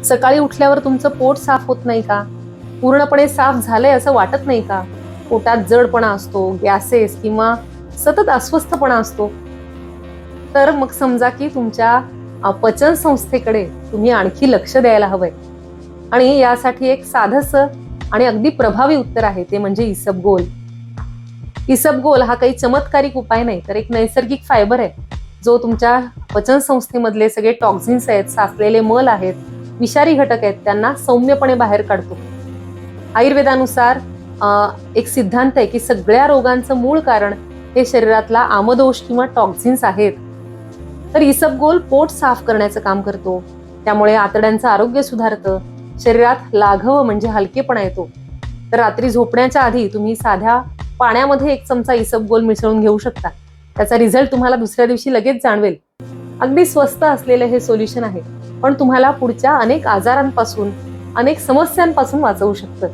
सकाळी उठल्यावर तुमचं पोट साफ होत नाही का? पूर्णपणे साफ झालंय असं वाटत नाही का? पोटात जडपणा असतो, गॅसेस किंवा सतत अस्वस्थपणा असतो, तर मग समजा की तुमच्या पचन संस्थेकडे तुम्ही आणखी लक्ष द्यायला हवंय. आणि यासाठी एक साधंसं आणि अगदी प्रभावी उत्तर आहे, ते म्हणजे इसबगोल. इसबगोल हा काही चमत्कारिक उपाय नाही, तर एक नैसर्गिक फायबर आहे, जो तुमच्या पचन संस्थेमधले सगळे टॉक्झिन्स आहेत, साचलेले मल आहेत, विषारी घटक आहेत, त्यांना सौम्यपणे बाहेर काढतो. आयुर्वेदानुसार एक सिद्धांत आहे की सगळ्या रोगांचं मूळ कारण हे शरीरातला आमदोष किंवा टॉक्झिन्स आहेत. तर इसबगोल पोट साफ करण्याचं काम करतो, त्यामुळे आतड्यांचं आरोग्य सुधारतं, शरीरात लाघव म्हणजे हलकेपणा येतो. तर रात्री झोपण्याच्या आधी तुम्ही साध्या पाण्यामध्ये 1 चमचा इसबगोल मिसळून घेऊ शकता. त्याचा रिझल्ट तुम्हाला दुसऱ्या दिवशी लगेच जाणवेल. अगदी स्वस्त असलेलं हे सोल्युशन आहे, पण तुम्हाला पुढच्या अनेक आजारांपासून, अनेक समस्यांपासून वाचवू शकतं.